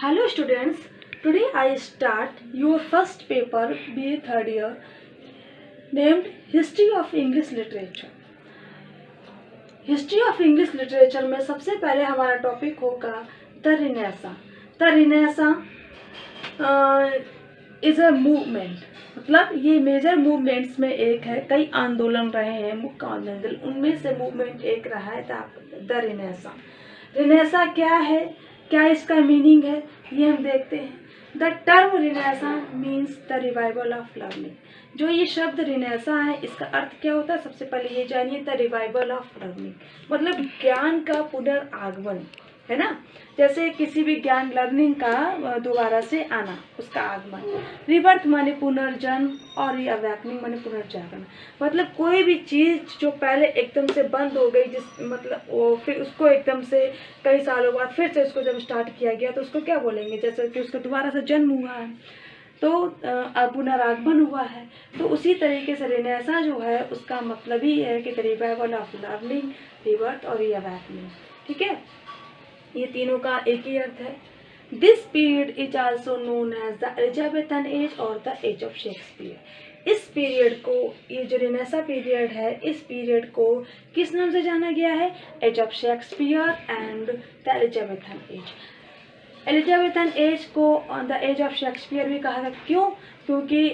Hello students, today I start your first paper BA third year named History of English Literature. History of English literature में सबसे पहले हमारा topic होगा the renaissance. The renaissance is a movement, मतलब ये major movements में एक है। कई आंदोलन रहे हैं, मुख्य आंदोलन, उनमें से मूवमेंट एक रहा है द रिनेसा। रिनेसा क्या है, क्या इसका मीनिंग है, ये हम देखते हैं। The term renaissance means the revival of learning. जो ये शब्द रिनेसा है, इसका अर्थ क्या होता है, सबसे पहले ये जानिए। द रिवाइवल ऑफ लर्निंग मतलब ज्ञान का पुनर्आगमन, है ना। जैसे किसी भी ज्ञान, लर्निंग का दोबारा से आना, उसका आगमन। रिबर्थ माने पुनर्जन्म और रिअवेकनिंग माने पुनर्जागरण। मतलब कोई भी चीज़ जो पहले एकदम से बंद हो गई, जिस मतलब वो फिर उसको एकदम से कई सालों बाद फिर से उसको जब स्टार्ट किया गया तो उसको क्या बोलेंगे, जैसे कि उसका दोबारा से जन्म हुआ है तो पुनरागमन हुआ है। तो उसी तरीके से रिनेसा जो है उसका मतलब ही है कि the revival of learning, rebirth और रिअवेकनिंग। ठीक है, ये तीनों का एक ही अर्थ है। This period is also known as the Elizabethan age और द एज ऑफ शेक्सपियर। इस पीरियड को, ये जो रिनेसा पीरियड है, इस पीरियड को किस नाम से जाना गया है, age of Shakespeare and the Elizabethan age. Elizabethan age को द एज ऑफ शेक्सपियर भी कहा था। क्यों? क्योंकि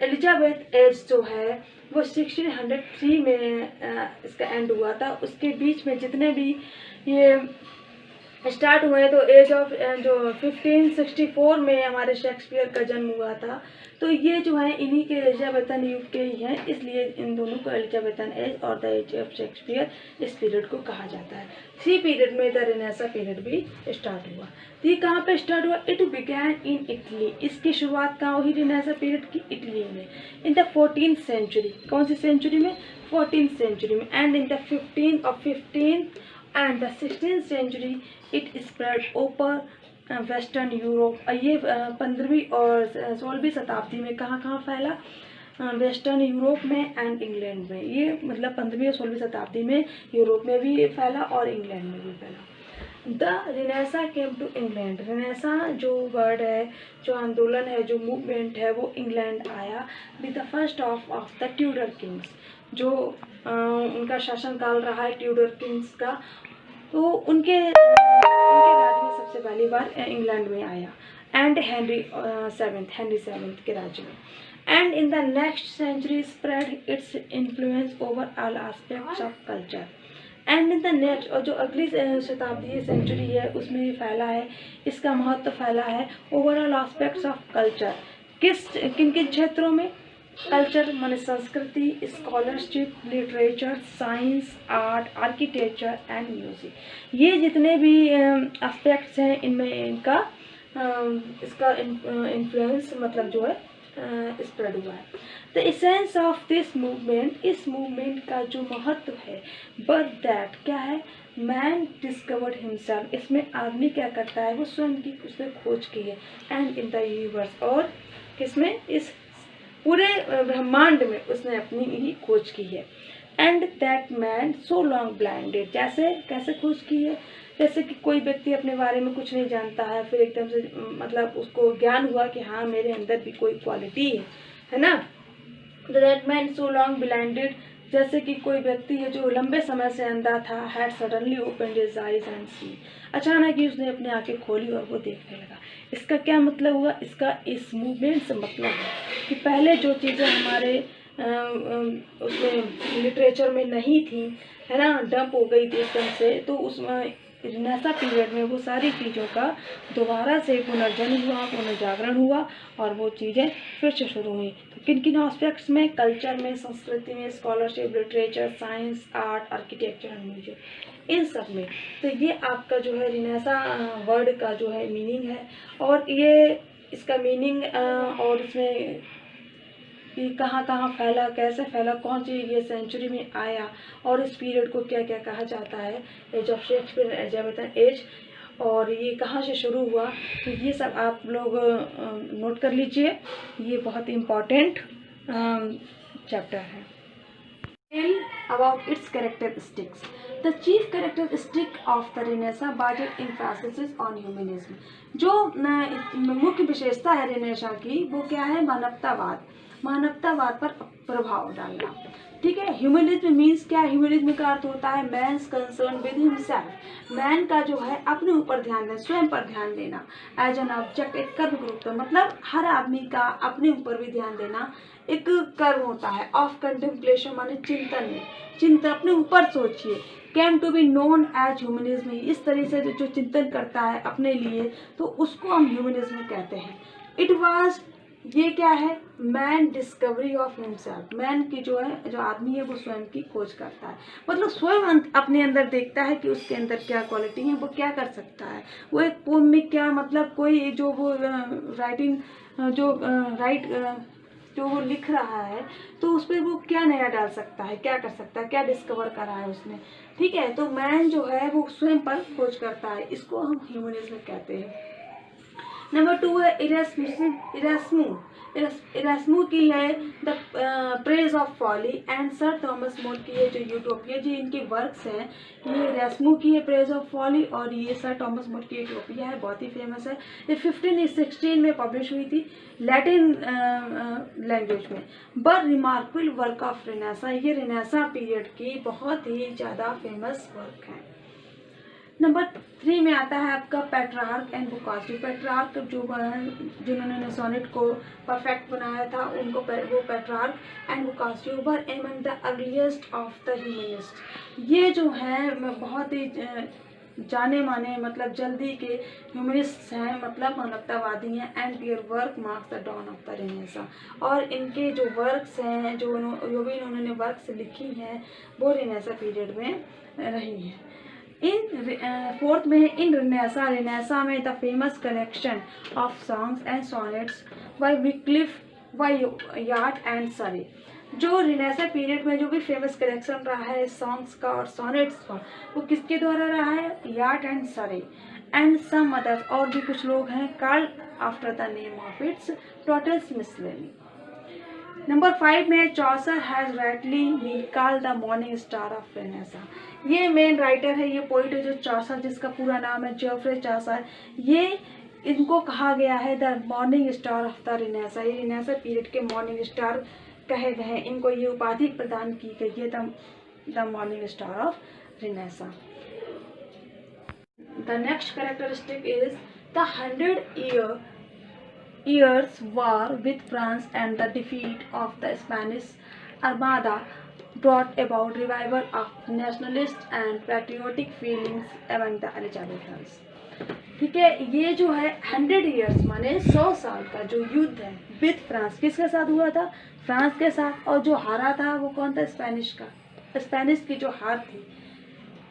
एलिजाबेथ एज जो है वो 1603 में इसका एंड हुआ था। उसके बीच में जितने भी ये स्टार्ट हुए तो एज ऑफ जो 1564 में हमारे शेक्सपियर का जन्म हुआ था। तो ये जो है इन्हीं के एलिजाबेथन युग के ही हैं, इसलिए इन दोनों को एलिजाबेथन एज और द एज ऑफ शेक्सपियर इस पीरियड को कहा जाता है। इसी पीरियड में द रिनेसा पीरियड भी स्टार्ट हुआ। तो ये कहाँ पे स्टार्ट हुआ? It began in Italy. इसकी शुरुआत कहाँ हुई रिनेसा पीरियड की? इटली में। In the 14th century. कौन सी सेंचुरी में? 14th सेंचुरी में। And in the 15th and the 16th century it spread over western Europe। ये 15वीं और 16वीं शताब्दी में कहाँ कहाँ फैला? वेस्टर्न यूरोप में एंड इंग्लैंड में। ये मतलब 15वीं और 16वीं शताब्दी में यूरोप में भी फैला और इंग्लैंड में भी फैला। The renaissance came to England. Renaissance जो वर्ड है, जो आंदोलन है, जो मूवमेंट है, वो इंग्लैंड आया with the first of the Tudor Kings. जो उनका शासनकाल रहा है ट्यूडर किंग्स का, तो उनके राज्य में सबसे पहली बार इंग्लैंड में आया। एंड हेनरी सेवेंथ के राज्य में। And in the next century spread its influence over all aspects of culture. And in the next, और जो अगली शताब्दी सेंचुरी है उसमें भी फैला है, इसका महत्व फैला है ओवरऑल एस्पेक्ट्स ऑफ कल्चर। किन किन क्षेत्रों में? कल्चर माने संस्कृति, scholarship, literature, science, art, architecture and music. ये जितने भी एस्पेक्ट्स हैं इनमें इनका इसका इन्फ्लुएंस मतलब जो है स्प्रेड हुआ है। The essence of this movement, इस मूवमेंट का जो महत्व है, बट दैट क्या है, मैन डिस्कवर्ड हिमसेल्फ। इसमें आदमी क्या करता है, वो स्वयं की उसने खोज की है। एंड इन द यूनिवर्स, और किसमें, इस पूरे ब्रह्मांड में उसने अपनी ही खोज की है। And that man so long blinded. जैसे कैसे खोज की है? जैसे कि कोई व्यक्ति अपने बारे में कुछ नहीं जानता है, फिर एकदम से मतलब उसको ज्ञान हुआ कि हाँ मेरे अंदर भी कोई क्वालिटी है ना। That man so long blinded, जैसे कि कोई व्यक्ति है जो लंबे समय से अंधा था, had suddenly opened his eyes and see. अचानक ही उसने अपनी आंखें खोली और वो देखने लगा। इसका क्या मतलब हुआ? इसका इस मूवमेंट से मतलब है कि पहले जो चीज़ें हमारे उसमें लिटरेचर में नहीं थी, है ना, डंप हो गई थी एकदम से, तो उसमें रिनेसा पीरियड में वो सारी चीज़ों का दोबारा से पुनर्जन्म हुआ, पुनर्जागरण हुआ और वो चीज़ें फिर से शुरू हुई। तो किन किन एस्पेक्ट्स में? कल्चर में, संस्कृति में, scholarship, literature, science, art, architecture and music, इन सब में। तो ये आपका जो है रिनेसा वर्ड का जो है मीनिंग है। और ये इसका मीनिंग और इसमें कि कहाँ कहाँ फैला, कैसे फैला, कौन सी ये सेंचुरी में आया और इस पीरियड को क्या क्या कहा जाता है, age of Shakespeare, Elizabethan age, और ये कहाँ से शुरू हुआ। तो ये सब आप लोग नोट कर लीजिए, ये बहुत इम्पॉर्टेंट चैप्टर है। Tell about its characteristics. The chief characteristic of the Renaissance was its emphasis on humanism. जो मुख्य विशेषता है रेनेसा की वो क्या है? मानवतावाद, मानवतावाद पर प्रभाव डालना। ठीक है। ह्यूमनिज्म मीन्स क्या? ह्यूमनिज्म का अर्थ होता है man's concern with himself, man का जो है अपने ऊपर ध्यान देना, स्वयं पर ध्यान देना। एज एन ऑब्जेक्ट, एक कर्म के रूप में, मतलब हर आदमी का अपने ऊपर भी ध्यान देना एक कर्म होता है। ऑफ कंटेम्पलेशन माने चिंतन में, चिंतन अपने ऊपर सोचिए। Came to be known as humanism, इस तरह से जो चिंतन करता है अपने लिए तो उसको हम ह्यूमनिज्म कहते हैं। इट वाज, ये क्या है? Man discovery of himself, man की जो है, जो आदमी है वो स्वयं की खोज करता है, मतलब स्वयं अपने अंदर देखता है कि उसके अंदर क्या क्वालिटी है, वो क्या कर सकता है। वो एक पोम में क्या, मतलब कोई जो वो राइटिंग जो जो वो लिख रहा है तो उस पर वो क्या नया डाल सकता है, क्या कर सकता है, क्या डिस्कवर करा है उसने। ठीक है। तो मैन जो है वो स्वयं पर खोज करता है, इसको हम ह्यूमनिज्म कहते हैं। नंबर 2 है इरास्मू की है the praise of folly, and Sir Thomas More की है जो यूटोपिया, जो इनके वर्क्स हैं। ये इरास्मू की है प्रेज ऑफ फॉली और ये सर थॉमस मोर की यूटोपिया है, बहुत ही फेमस है। ये 1516 में पब्लिश हुई थी लैटिन लैंग्वेज में। But remarkable work of renaissance, ये रेनेसा पीरियड की बहुत ही ज़्यादा फेमस वर्क है। नंबर 3 में आता है आपका पेट्रार्क एंड बोकासियो। पेट्रार्क जो जिन्होंने सोनेट को परफेक्ट बनाया था उनको वो Petrarch and Boccaccio were among the earliest of the humanist. ये जो हैं बहुत ही जाने माने, मतलब जल्दी के ह्यूमनिस्ट हैं, मतलब मानवतावादी हैं। And their work marks the dawn of the renaissance, और इनके जो वर्क्स हैं, जो भी इन्होंने वर्क्स लिखी हैं वो रेनेसा पीरियड में रही हैं। इन फोर्थ में इन रेनेसा में the famous collection of songs and sonnets by Wycliffe by Wyatt and Surrey. जो रेनेसा पीरियड में जो भी फेमस कलेक्शन रहा है सॉन्ग्स का और सोनेट्स का वो किसके द्वारा रहा है? Wyatt and Surrey and some others, और भी कुछ लोग हैं, called after the name of its Tottel's miscellany. Number 5 में Chaucer has rightly been called the morning star of renaissance. ये मेन राइटर है, ये पोइट है जो चौसर, जिसका पूरा नाम है जोफ्रे चौसर। ये इनको कहा गया है the morning star of the Renaissance, ये रेनेसा पीरियड के मॉर्निंग स्टार कहे गए हैं। इनको ये उपाधि प्रदान की गई है the morning star of Renaissance. The next characteristic is the 100 years war with France and the defeat of the Spanish Armada brought about revival of nationalist and patriotic feelings among the Elizabethans। ठीक है। ये जो है 100 years माने 100 साल का जो युद्ध है विद फ्रांस, किसके साथ हुआ था? फ्रांस के साथ। और जो हारा था वो कौन था? स्पेनिश का, स्पेनिश की जो हार थी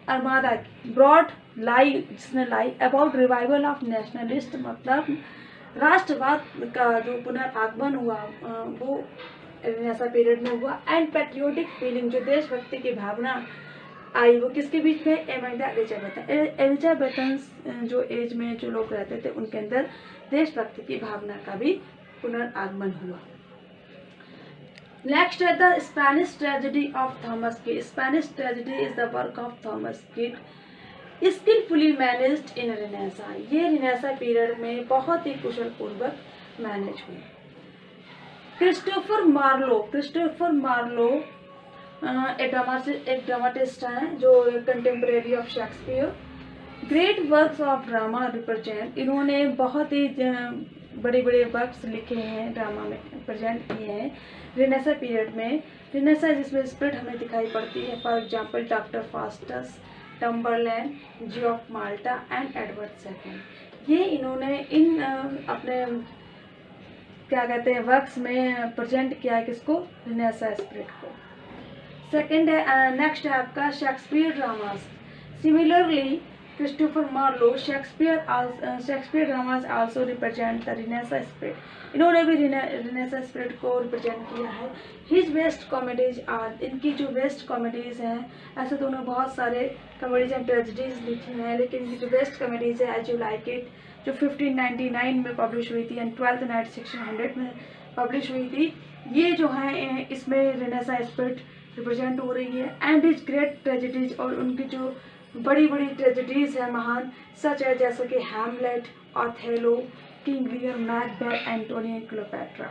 अरमादा की। ब्रॉड लाई, जिसने lie about revival of nationalist, मतलब राष्ट्रवाद का जो पुनर्आगमन हुआ वो रेनेसा पीरियड में हुआ। एंड पैट्रियोटिक फीलिंग, जो देशभक्ति की भावना आई वो किसके बीच में? Among the Elizabethan. एलिजाबेथन्स जो एज में जो लोग रहते थे उनके अंदर देशभक्ति की भावना का भी पुनर्आगमन हुआ। नेक्स्ट है the Spanish tragedy of Thomas kid. Spanish tragedy is the work of Thomas kid skilfully managed in Renaissance. ये रेनेसा पीरियड में बहुत ही कुशल पूर्वक मैनेज हुई। क्रिस्टोफर मार्लो एक ड्रामाटिस्ट हैं जो contemporary of Shakespeare. Great works of drama represent, इन्होंने बहुत ही बड़े बड़े वर्क्स लिखे हैं, ड्रामा में प्रेजेंट किए हैं रेनेसा पीरियड में। रेनेसा जिसमें स्पिरिट हमें दिखाई पड़ती है, for example doctor Faustus, Tamburlaine, Jew of Malta and Edward second. ये इन्होंने इन अपने क्या कहते हैं वर्क्स में प्रेजेंट किया है किसको? रेनेसा स्पिरिट को। सेकंड है नेक्स्ट है आपका Shakespeare dramas. Similarly Christopher Marlowe Shakespeare dramas also represent the renaissance spirit. इन्होंने भी रेनेसा स्पिरिट को रिप्रेजेंट किया है। हिज बेस्ट कॉमेडीज आर, इनकी जो बेस्ट कॉमेडीज हैं, ऐसे तो उन्होंने बहुत सारे कॉमेडीज एंड ट्रेजेडीज लिखी हैं, लेकिन इनकी जो बेस्ट कॉमेडीज है एज यू लाइक इट जो 1599 में पब्लिश हुई थी एंड 12th नाइट 1600 में पब्लिश हुई थी। ये जो है इसमें रेनेसा स्पिरिट रिप्रेजेंट हो रही है। एंड इज ग्रेट ट्रेजेडीज, और उनकी जो बड़ी बड़ी ट्रेजेडीज है महान, सच है जैसे कि Hamlet, Othello, King Lear, Macbeth, Antonio and Cleopatra.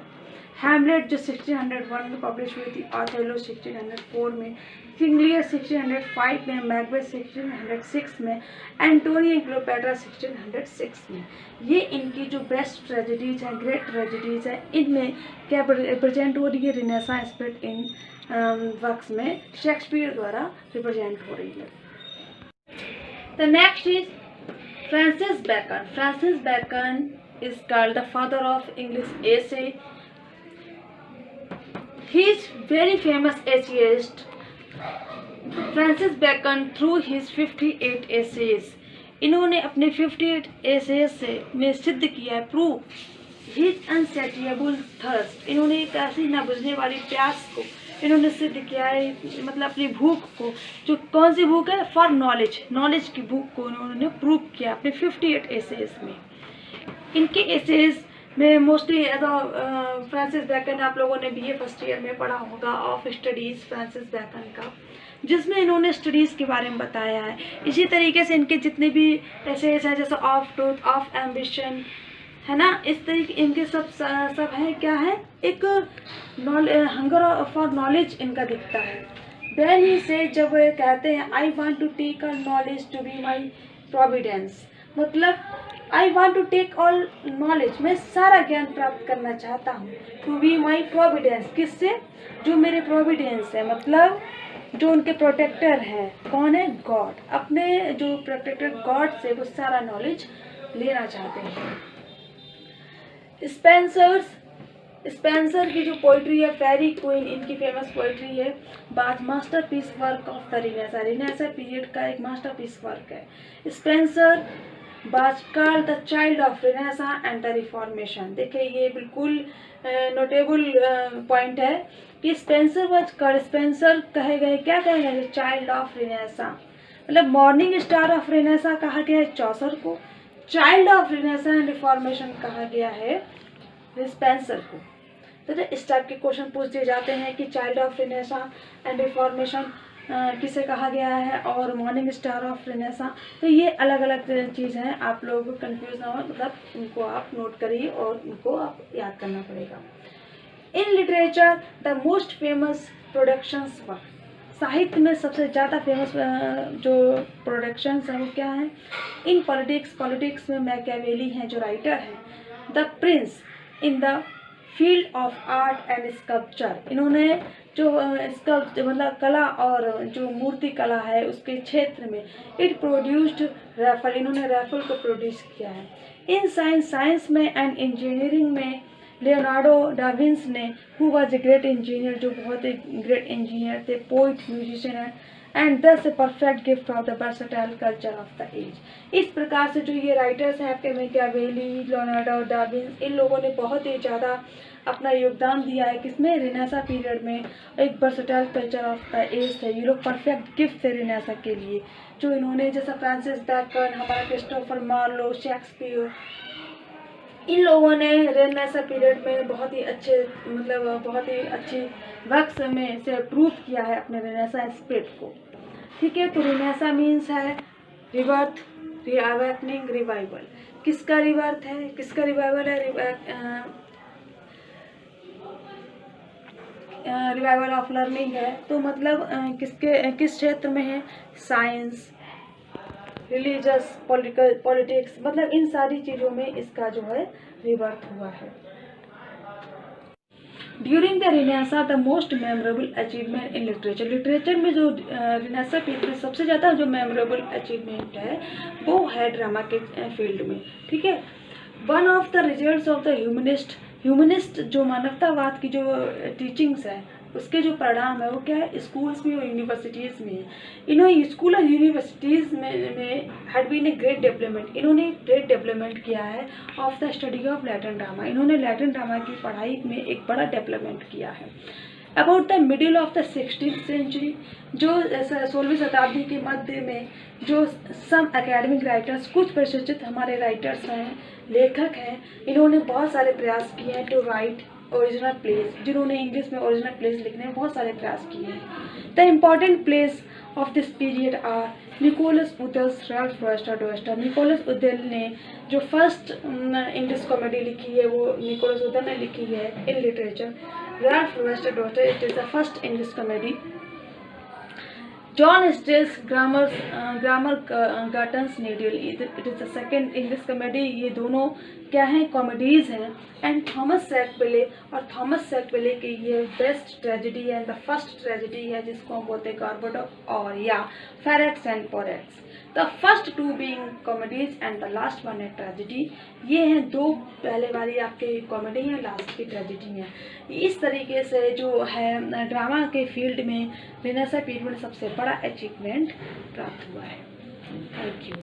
Hamlet जो 1601 में पब्लिश हुई थी, ऑथेलो 1604 में, किंग लियर 1605 में, मैकबेथ 1606 में, एंटोनियो एंड क्लियोपेट्रा 1606 में। ये इनकी जो बेस्ट ट्रेजेडीज हैं, ग्रेट ट्रेजेडीज हैं, इनमें क्या रिप्रेजेंट हो रही है, रिनेसां स्पिरिट इन वर्क्स में शेक्सपियर द्वारा रिप्रेजेंट हो रही है। The next is Francis Bacon. Francis Bacon is called the father of English essay. He is very famous essayist. Francis Bacon through his 58 essays. इन्होंने अपने 58 essays से में सिद्ध किया है, प्रूव his insatiable thirst. इन्होंने एक ऐसी न बुझने वाली प्यास को इन्होंने सिद्ध किया है, मतलब अपनी भूख को, जो कौन सी भूख है, फॉर नॉलेज, नॉलेज की भूख को उन्होंने प्रूव किया अपने 58 एसेज में। इनके एसेज में मोस्टली फ्रांसिस बैकन, आप लोगों ने बीए फर्स्ट ईयर में पढ़ा होगा ऑफ स्टडीज़ फ्रांसिस बैकन का, जिसमें इन्होंने स्टडीज़ के बारे में बताया है। इसी तरीके से इनके जितने भी एसेज हैं, जैसे ऑफ ट्रूथ, ऑफ एम्बिशन, है ना, इस तरीके इनके सब है, क्या है, एक हंगर फॉर नॉलेज इनका दिखता है। देन ही से, जब कहते हैं I want to take a knowledge to be my providence, मतलब I want to take all knowledge, मैं सारा ज्ञान प्राप्त करना चाहता हूँ, टू बी माय प्रोविडेंस, किससे, जो मेरे प्रोविडेंस है, मतलब जो उनके प्रोटेक्टर हैं, कौन है, गॉड, अपने जो प्रोटेक्टर गॉड से वो सारा नॉलेज लेना चाहते हैं। स्पेंसर की जो पोइट्री है, फेरी क्वीन, इनकी फेमस पोइट्री है, masterpiece work of the renaissance, renaissance period का एक मास्टरपीस वर्क है। Spencer was called the child of renaissance and the reformation. देखिए ये बिल्कुल नोटेबल पॉइंट है कि स्पेंसर कहे गए, क्या कहे गए, चाइल्ड ऑफ रिनेसा, मतलब मॉर्निंग स्टार ऑफ रिनेसा कहा गया है चौसर को, child of renaissance and reformation कहा गया है स्पेंसर को। तो इस टाइप के क्वेश्चन पूछ दिए जाते हैं कि child of renaissance and reformation किसे कहा गया है, और मॉर्निंग स्टार ऑफ रिनेसा। तो ये अलग अलग चीज़ हैं, आप लोग कंफ्यूज ना हो, मतलब इनको आप नोट करिए और इनको आप याद करना पड़ेगा। In literature the most famous productions were, साहित्य में सबसे ज़्यादा फेमस जो प्रोडक्शंस हैं वो क्या हैं। इन पॉलिटिक्स में मैकियावेली हैं जो राइटर हैं। The Prince in the field of art and sculpture, इन्होंने जो मतलब कला और जो मूर्ति कला है उसके क्षेत्र में, इट प्रोड्यूस्ड रैफल, इन्होंने रैफल को प्रोड्यूस किया है। इन साइंस में एंड इंजीनियरिंग में लियोनार्डो डा विंसी ने, who was a great engineer, जो बहुत ही ग्रेट इंजीनियर थे, poet, musician and thus a perfect gift of the versatile culture of the age. इस प्रकार से जो ये राइटर्स हैं आपके मैकियावेली, लियोनार्डो डा विंसी, इन लोगों ने बहुत ही ज़्यादा अपना योगदान दिया है किसमें, रिनेसा पीरियड में, एक versatile culture of the age थे। ये लोग परफेक्ट गिफ्ट थे रिनेसा के लिए, जो इन्होंने, जैसा फ्रांसिस बैकन, हमारा क्रिस्टोफर मार्लो, शेक्सपियर, इन लोगों ने रिनेसा पीरियड में बहुत ही अच्छे, मतलब बहुत ही अच्छी वर्क्स में से प्रूव किया है अपने रिनेसा स्पिरिट को। ठीक है, तो रिनेसा मीन्स है रिबर्थ, अवेकनिंग, रिवाइवल। किसका रिबर्थ है, किसका रिवाइवल है, रिवाइवल ऑफ लर्निंग है। तो मतलब किस क्षेत्र में है, साइंस, रिलीजियस, पॉलिटिक्स, मतलब इन सारी चीज़ों में इसका जो है रिबर्थ हुआ है। During the renaissance the most memorable achievement in literature में जो रिनेसा पीरियड में सबसे ज़्यादा जो मेमोरेबल अचीवमेंट है वो है ड्रामा के फील्ड में। ठीक है, one of the results of the humanist जो मानवतावाद की जो टीचिंग्स है उसके जो परिणाम है वो क्या है, स्कूल्स में और यूनिवर्सिटीज़ में। इन्होंने स्कूल और यूनिवर्सिटीज़ में had been a great development, इन्होंने ग्रेट डेवलपमेंट किया है of the study of Latin drama, इन्होंने लैटिन ड्रामा की पढ़ाई में एक बड़ा डेवलपमेंट किया है। About the middle of the 16th century, जो 16वीं शताब्दी के मध्य में जो सम एकेडमिक राइटर्स, कुछ प्रतिष्ठित हमारे राइटर्स हैं, लेखक हैं, इन्होंने बहुत सारे प्रयास किए हैं टू राइट ओरिजिनल प्लेस, जिन्होंने इंग्लिश में ओरिजिनल प्लेस लिखने में बहुत सारे प्रयास किए हैं। The important plays of this period are Nicholas Udall's, Ralph Walter Doister. Nicholas Udall ने जो फर्स्ट इंग्लिश कॉमेडी लिखी है वो निकोलस उदेल ने लिखी है in literature. Ralph Walter Doister, it is the first English comedy. John Still's Gammer Gurton's needle, it is the second English comedy. ये दोनों क्या हैं, कॉमेडीज़ हैं। एंड थॉमस सैकविले, और थॉमस सैकविले की ये बेस्ट ट्रेजेडी है, द फर्स्ट ट्रेजेडी है जिसको हम बोलते हैं गार्बोडो और या Ferrex and Porrex. The first two being comedies and the last one है ट्रेजेडी। ये हैं दो पहले वाली आपके कॉमेडी हैं, लास्ट की ट्रेजेडी हैं। इस तरीके से जो है ड्रामा के फील्ड में रेनेसां पीरियड में सबसे बड़ा अचीवमेंट प्राप्त हुआ है। Thank you.